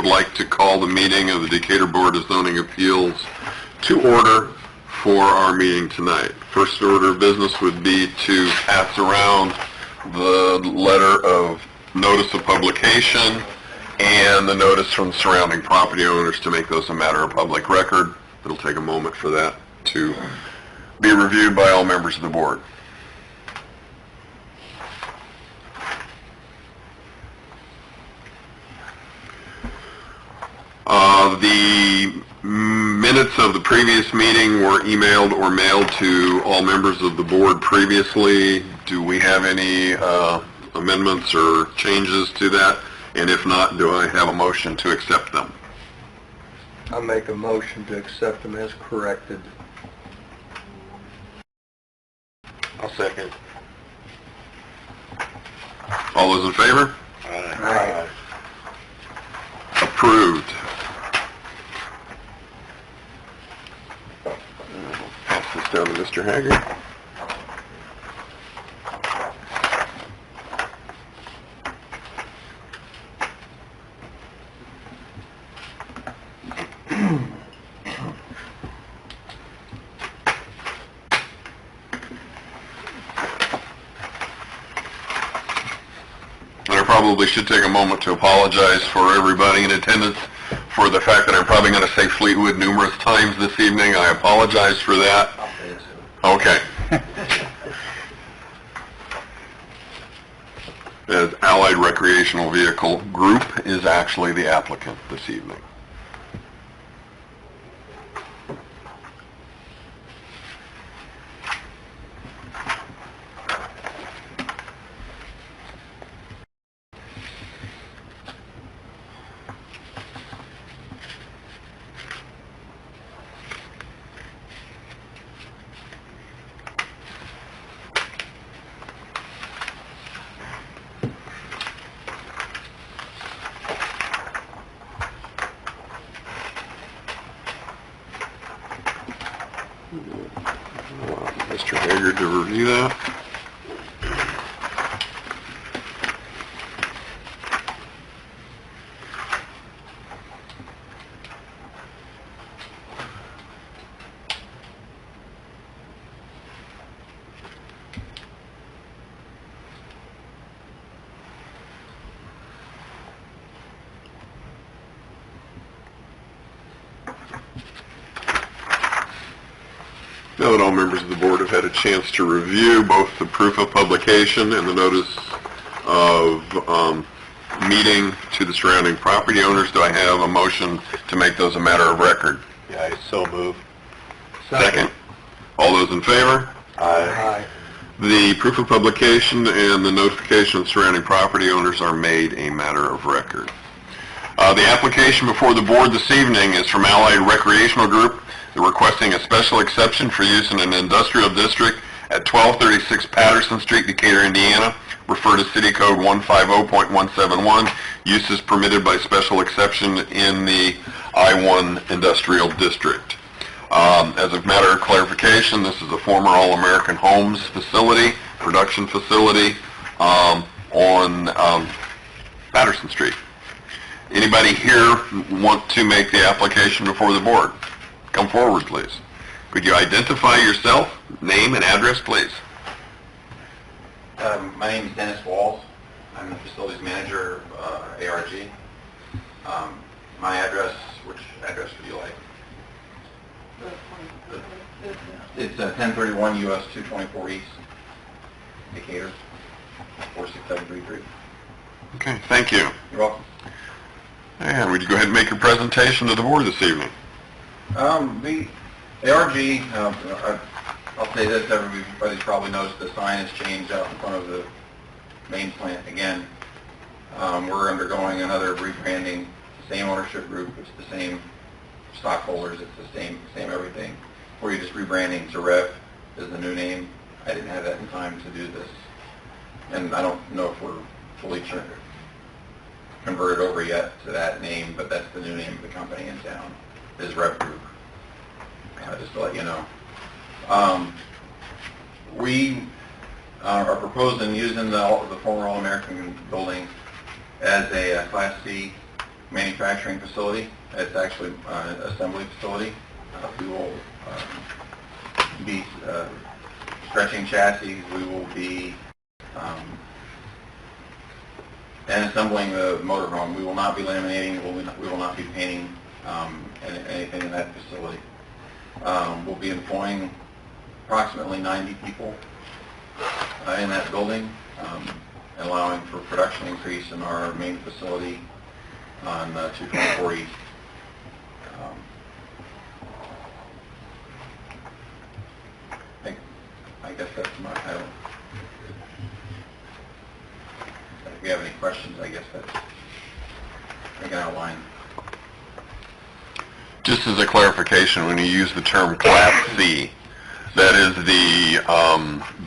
like to call the meeting of the Decatur Board of Zoning Appeals to order for our meeting tonight. First order of business would be to pass around the letter of notice of publication and the notice from surrounding property owners to make those a matter of public record. It'll take a moment for that to be reviewed by all members of the board. The minutes of the previous meeting were emailed or mailed to all members of the board previously. Do we have any amendments or changes to that? And if not, do I have a motion to accept them? I'll make a motion to accept them as corrected. I'll second. All those in favor? Aye. Approved. Pass this down to Mr. Haggard. Probably should take a moment to apologize for everybody in attendance for the fact that I'm probably going to say Fleetwood numerous times this evening. I apologize for that. Okay. As Allied Recreational Vehicle Group is actually the applicant this evening. Mr. Haggard to review that. Now that all members of the board have had a chance to review both the proof of publication and the notice of meeting to the surrounding property owners, do I have a motion to make those a matter of record? Yeah, I so move. Second. All those in favor? Aye. The proof of publication and the notification of surrounding property owners are made a matter of record. The application before the board this evening is from Allied Recreational Group. They're requesting a special exception for use in an industrial district at 1236 Patterson Street, Decatur, Indiana. Refer to City Code 150.171. Uses permitted by special exception in the I-1 Industrial District. As a matter of clarification, this is a former All-American Homes facility, production facility on Patterson Street. Anybody here want to make the application before the board? Come forward, please. Could you identify yourself, name and address, please? My name is Dennis Walls. I'm the facilities manager of ARG. My address, which address would you like? It's 1031 US 224 East, Decatur, 46733. Okay, thank you. You're welcome. And would you go ahead and make your presentation to the board this evening? The ARG, I'll say this, everybody's probably noticed the sign has changed out in front of the main plant again. We're undergoing another rebranding, same ownership group, it's the same stockholders, it's the same everything. We're just rebranding to Rev is the new name. I didn't have that in time to do this. And I don't know if we're fully converted over yet to that name, but that's the new name of the company in town, is Rev Group. Just to let you know. We are proposing using the former All-American building as a Class C manufacturing facility. It's actually an assembly facility. We will be stretching chassis. We will be and assembling the motorhome. We will not be laminating. We will not be painting anything in that facility. We'll be employing approximately 90 people in that building, allowing for production increase in our main facility on 224 East. I guess that's my, if you have any questions, I guess that's, I can outline. Just as a clarification, when you use the term Class C, that is the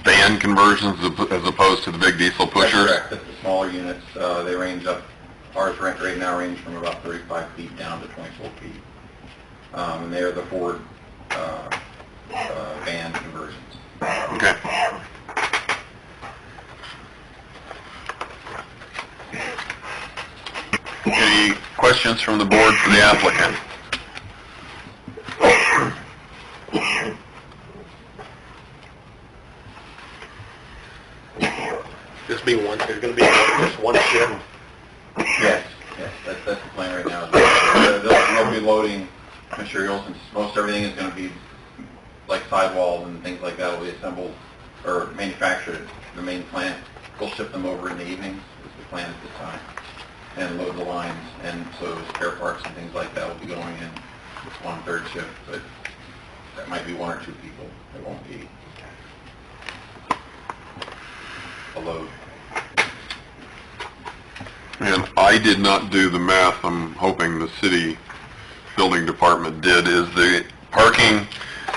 van conversions as opposed to the big diesel pushers? That's correct. That's the smaller units. They range up, ours right now range from about 35 feet down to 24 feet. And they are the Ford van conversions. Okay. Any questions from the board for the applicant? There's going to be just one shift. Yes, that's the plan right now. They'll be loading materials, and most everything is going to be like sidewalls and things like that will be assembled or manufactured at the main plant. We'll ship them over in the evenings, is the plan at this time, and load the lines, and so spare parts and things like that will be going in on third shift, but that might be one or two people. It won't be a load. And I did not do the math, I'm hoping the city building department did. Is the parking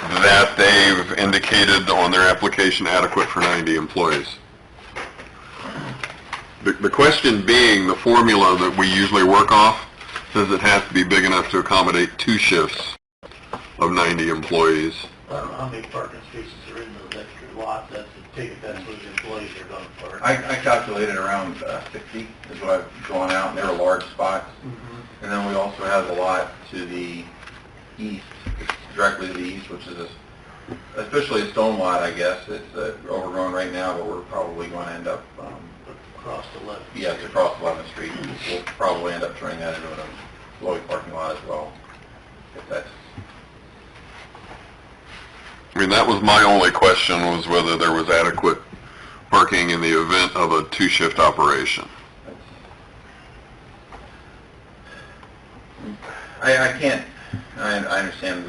that they've indicated on their application adequate for 90 employees? The question being, the formula that we usually work off says it has to be big enough to accommodate 2 shifts of 90 employees. I don't know how many parking spaces are in those extra lots. That's where the employees are going to park. I calculated around 60 is what I've gone out, and they were large spots. And then we also have a lot to the east, directly to the east, which is officially a stone lot, I guess. It's overgrown right now, but we're probably going to end up Across the left. yeah, it's across 11th Street. We'll probably end up turning that into a loading parking lot as well. If that's I mean, that was my only question, was whether there was adequate parking in the event of a 2-shift operation. I can't. I understand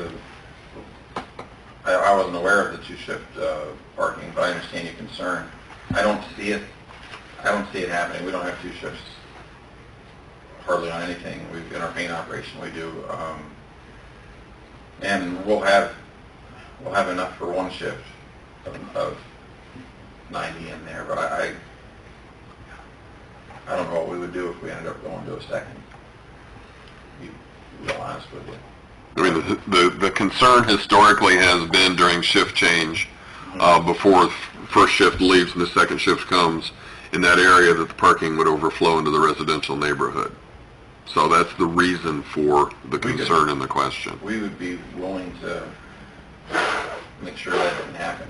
I wasn't aware of the 2-shift parking, but I understand your concern. I don't see it happening. We don't have 2 shifts hardly on anything. In our paint operation we do, and we'll have enough for 1 shift of 90 in there. But I don't know what we would do if we ended up going to a second. To be real honest with you. I mean, the concern historically has been during shift change, before first shift leaves and the second shift comes, in that area that the parking would overflow into the residential neighborhood. So that's the reason for the concern in the question. We would be willing to make sure that didn't happen.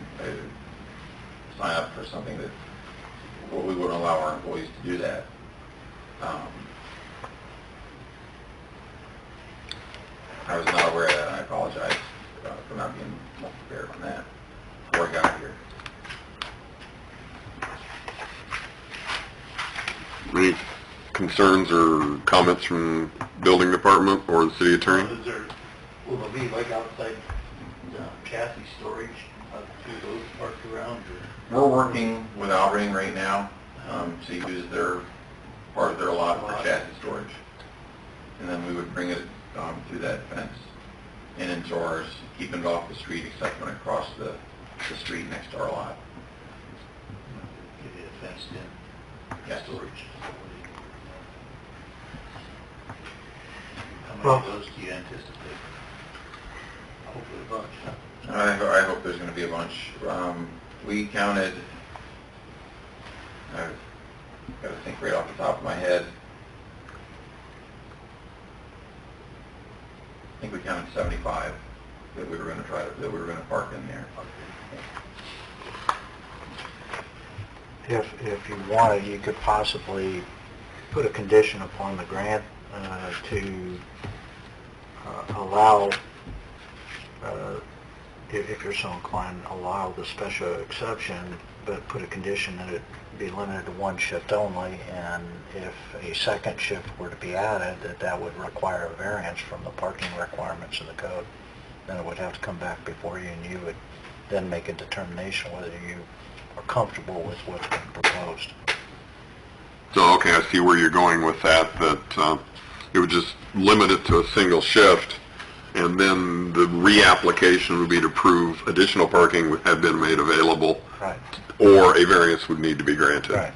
Sign up for something that we wouldn't allow our employees to do that. I was not aware of that, and I apologize for not being more prepared on that before I got here. Any concerns or comments from building department or the city attorney? Will there be like outside chassis storage to those parked around? We're working with Alring right now to use their part of their lot for chassis storage, and then we would bring it through that fence and into ours, keeping it off the street except when it crosses the street next to our lot. Give it a fenced in storage facility. How many of those do you anticipate? Hopefully a bunch, huh? I hope there's going to be a bunch. We counted, I've got to think right off the top of my head, I think we counted 75 that we were going to park in there. If you wanted, you could possibly put a condition upon the grant to allow, if you're so inclined, allow the special exception, but put a condition that it be limited to one shift only, and if a second shift were to be added, that would require a variance from the parking requirements of the code. Then it would have to come back before you, and you would then make a determination whether you are comfortable with what's been proposed. So, okay, I see where you're going with that, it would just limit it to a single shift, and then the reapplication would be to prove additional parking had been made available. Right. Or a variance would need to be granted. Right.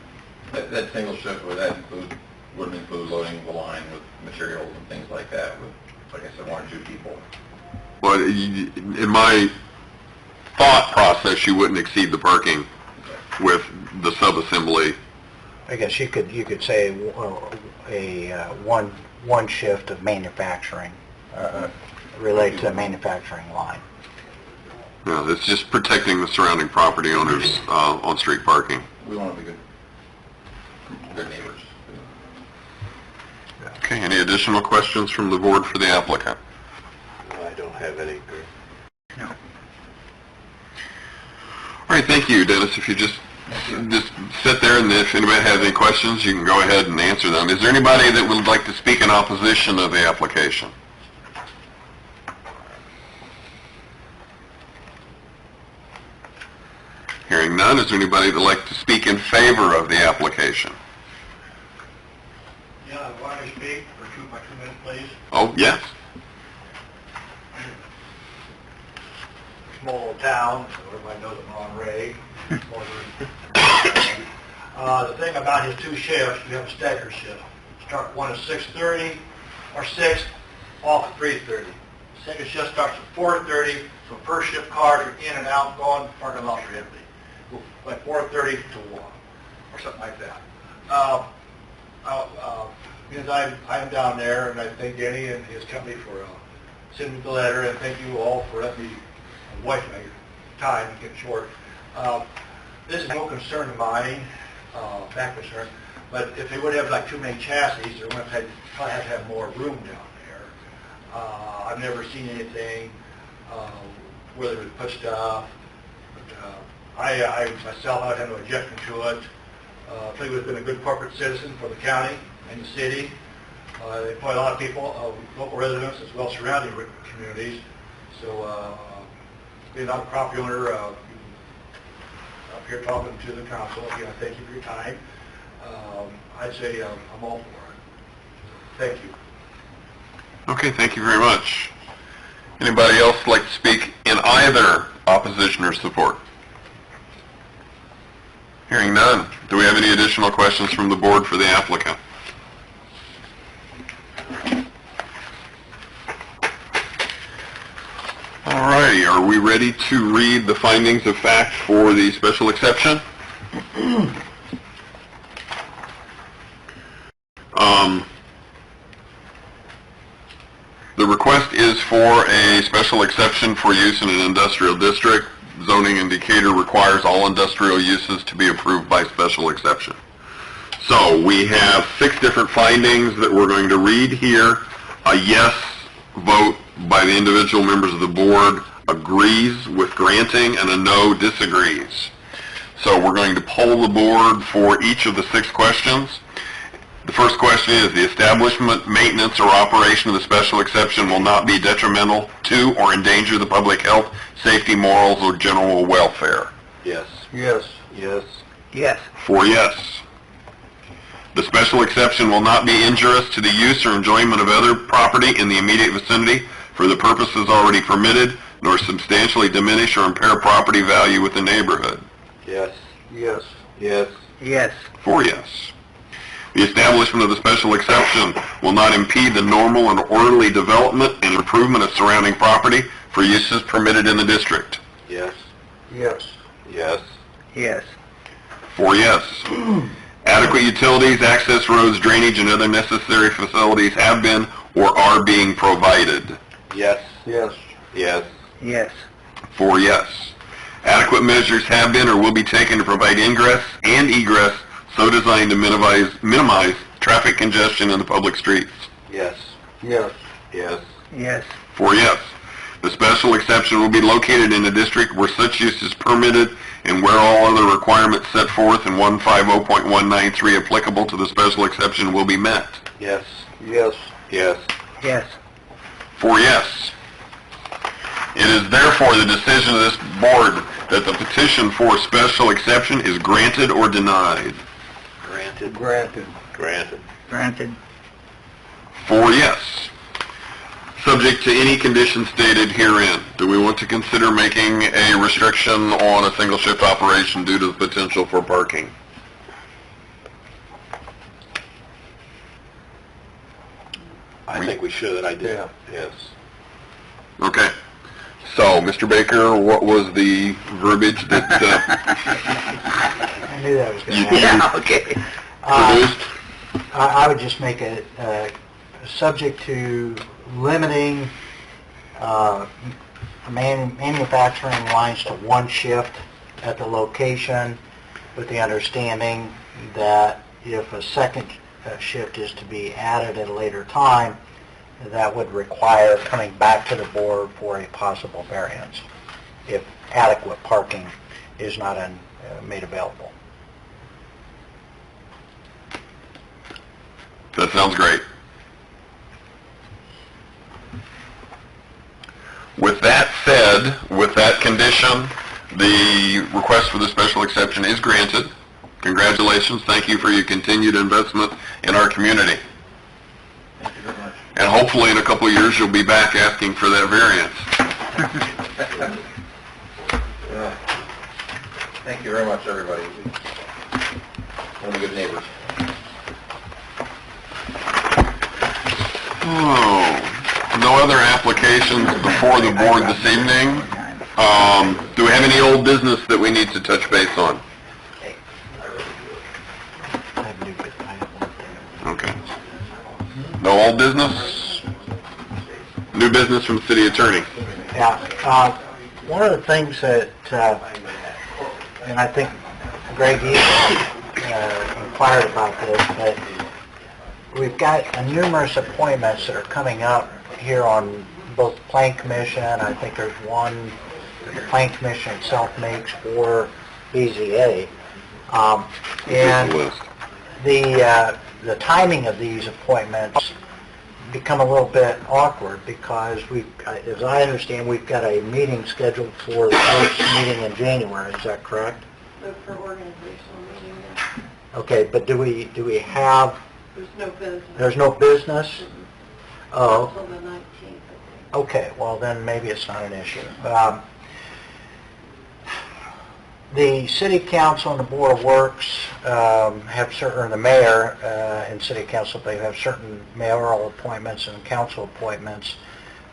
That single shift, wouldn't include loading the line with materials and things like that with, like I said, 1 or 2 people. But in my thought process, you wouldn't exceed the parking with the sub-assembly. I guess you could say one shift of manufacturing related to a manufacturing line. Yeah, it's just protecting the surrounding property owners on street parking. We want to be good neighbors. Okay, any additional questions from the board for the applicant? I don't have any. No. All right, thank you, Dennis. If you just sit there, and if anybody has any questions, you can go ahead and answer them. Is there anybody that would like to speak in opposition of the application? Hearing none, is there anybody that would like to speak in favor of the application? Yeah, I want to speak for 2 minutes, please. Oh, yes. Small town, so everybody knows I'm on Ray. The thing about his 2 shifts, we have a stagger shift. Start one at 6:30 or 6, off at 3:30. Second shift starts at 4:30, so first shift cars are in and out, going, parking lots are empty. Like 4:30 to 1, or something like that. Because I'm down there, and I thank Denny and his company for sending me the letter, and thank you all for letting me wipe my time and get short. This is no concern of mine, back concern, but if they would have like too many chassis, they're going to probably have to have more room down there. I've never seen anything where they would put stuff. But, I myself, I would have no objection to it. Fleetwood has been a good corporate citizen for the county and the city. They employ a lot of people, local residents as well as surrounding communities. So being not a property owner, up here talking to the council, again, thank you for your time. I'd say I'm all for it. Thank you. Okay, thank you very much. Anybody else like to speak in either opposition or support? Hearing none. Do we have any additional questions from the board for the applicant? All righty, are we ready to read the findings of fact for the special exception? The request is for a special exception for use in an industrial district. Zoning indicator requires all industrial uses to be approved by special exception. So we have 6 different findings that we're going to read here. A yes vote by the individual members of the board agrees with granting, and a no disagrees. So we're going to poll the board for each of the 6 questions. The first question is, the establishment, maintenance, or operation of the special exception will not be detrimental to or endanger the public health, safety, morals, or general welfare. Yes. Yes. Yes. Yes. 4 yes. The special exception will not be injurious to the use or enjoyment of other property in the immediate vicinity for the purposes already permitted, nor substantially diminish or impair property value with the neighborhood. Yes. Yes. Yes. Yes. 4 yes. The establishment of the special exception will not impede the normal and orderly development and improvement of surrounding property for uses permitted in the district. Yes. Yes. Yes. Yes. 4 yes. Adequate utilities, access roads, drainage, and other necessary facilities have been or are being provided. Yes. Yes. Yes. Yes. 4 yes. Adequate measures have been or will be taken to provide ingress and egress so designed to minimize traffic congestion in the public streets. Yes. Yes. Yes. Yes. 4 yes. The special exception will be located in a district where such use is permitted and where all other requirements set forth in 150.193 applicable to the special exception will be met. Yes. Yes. Yes. Yes. 4 yes. It is therefore the decision of this board that the petition for special exception is granted or denied. Granted. Granted. Granted. Granted. 4 yes. Subject to any conditions stated herein. Do we want to consider making a restriction on a single shift operation due to the potential for parking? I think we should, I do. Yeah. Yes. Okay. So, Mr. Baker, what was the verbiage that I knew that was going to You- happen. okay. Uh, produced? I would just make it subject to limiting manufacturing lines to one shift at the location, with the understanding that if a second shift is to be added at a later time, that would require coming back to the board for a possible variance if adequate parking is not made available. That sounds great. With that said, with that condition, the request for the special exception is granted. Congratulations. Thank you for your continued investment in our community. Thank you very much. And hopefully in a couple of years, you'll be back asking for that variance. Thank you very much, everybody. One of the good neighbors. Oh, no other applications before the board this evening. Do we have any old business that we need to touch base on? I have one thing. Okay. No old business? New business from the city attorney? Yeah, one of the things that, and I think Greg inquired about this, but we've got numerous appointments that are coming up here on both the Plan Commission. I think there's one that the Plan Commission itself makes for BZA. And the timing of these appointments become a little bit awkward because as I understand, we've got a meeting scheduled for the first meeting in January. Is that correct? For organizational meeting, yes. Okay, but do we have? There's no business. There's no business. Oh, Until the 19th, I think. okay. Well, then maybe it's not an issue. The City Council and the Board of Works have certain, or the mayor and City Council, they have certain mayoral appointments and council appointments.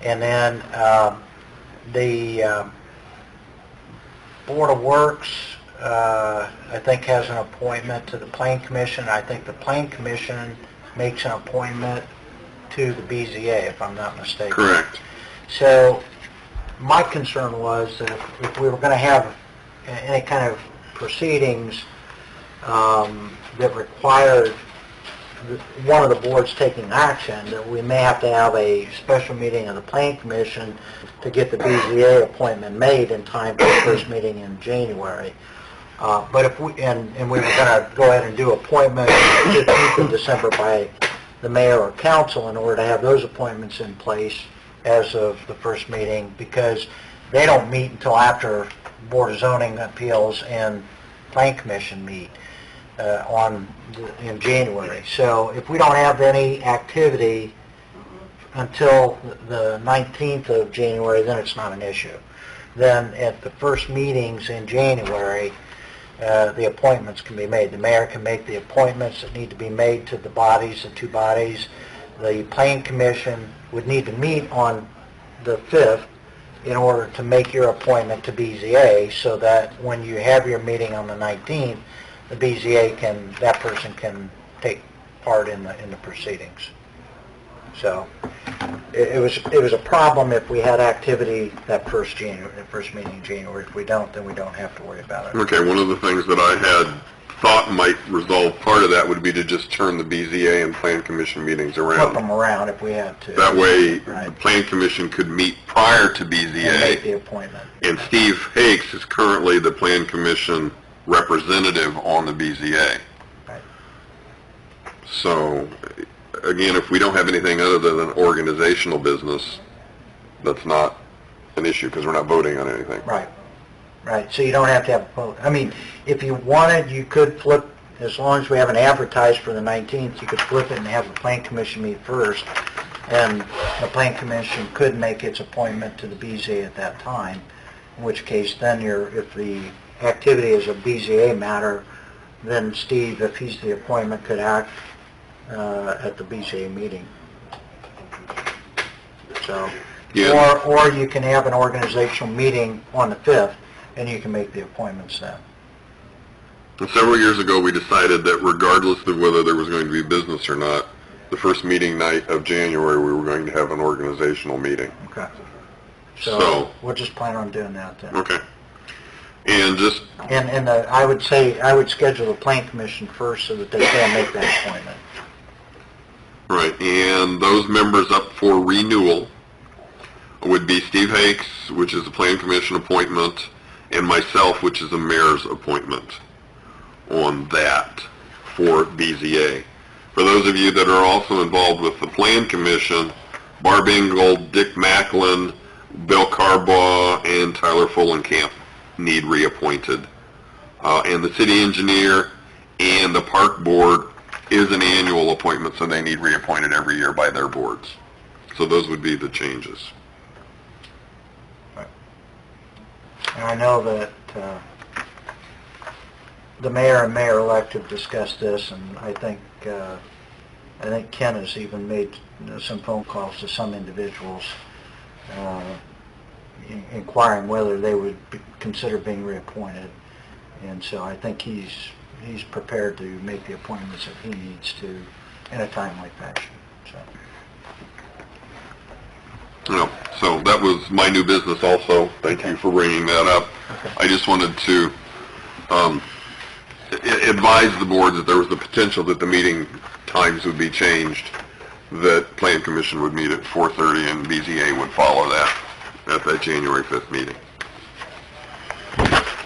And then the Board of Works, I think, has an appointment to the Plan Commission. I think the Plan Commission makes an appointment to the BZA, if I'm not mistaken. Correct. So my concern was that if we were going to have any kind of proceedings that required one of the boards taking action, that we may have to have a special meeting of the Plan Commission to get the BZA appointment made in time for the first meeting in January. But if we, and we were going to go ahead and do appointments 15th of December by the mayor or council in order to have those appointments in place as of the first meeting, because they don't meet until after Board of Zoning Appeals and Plan Commission meet in January. So if we don't have any activity until the 19th of January, then it's not an issue. Then at the first meetings in January, the appointments can be made. The mayor can make the appointments that need to be made to the bodies, the two bodies. The Plan Commission would need to meet on the 5th in order to make your appointment to BZA, so that when you have your meeting on the 19th, the BZA that person can take part in the proceedings. So it was a problem if we had activity that first meeting in January. If we don't, then we don't have to worry about it. Okay, one of the things that I had thought might resolve part of that would be to just turn the BZA and Plan Commission meetings Flip around. them around if we had to. That way, the Right. Plan Commission could meet prior to And make BZA. the appointment. And Steve Hakes is currently the Plan Commission representative on the BZA. Right. So, again, if we don't have anything other than an organizational business, that's not an issue because we're not voting on anything. Right, right. So you don't have to have a vote. I mean, if you wanted, you could flip, as long as we haven't advertised for the 19th, you could flip it and have the Plan Commission meet first. And the Plan Commission could make its appointment to the BZA at that time, in which case then if the activity is a BZA matter, then Steve, if he's the appointment, could act at the BZA meeting. So, Yeah. or you can have an organizational meeting on the 5th, and you can make the appointments then. And several years ago, we decided that regardless of whether there was going to be business or not, the first meeting night of January, we were going to have an organizational meeting. Okay. So- So, we'll just plan on doing that then. Okay. And just, And I would say, I would schedule the Plan Commission first so that they can make that appointment. right, and those members up for renewal would be Steve Hakes, which is a Plan Commission appointment, and myself, which is a mayor's appointment on that for BZA. For those of you that are also involved with the Plan Commission, Barb Ingold, Dick Macklin, Bill Carbaugh, and Tyler Fullenkamp need reappointed. And the city engineer and the park board is an annual appointment, so they need reappointed every year by their boards. So those would be the changes. And I know that the mayor and mayor-elect have discussed this, and I think Ken has even made some phone calls to some individuals inquiring whether they would consider being reappointed. And so I think he's prepared to make the appointments that he needs to in a timely fashion. So. So that was my new business also. Thank you for bringing that up. I just wanted to advise the board that there was the potential that the meeting times would be changed, that Plan Commission would meet at 4:30 and BZA would follow that at that January 5th meeting.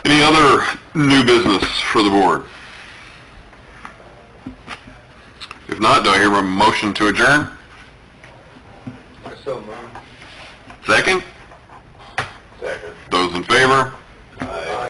Any other new business for the board? If not, do I hear a motion to adjourn? So moved. Second?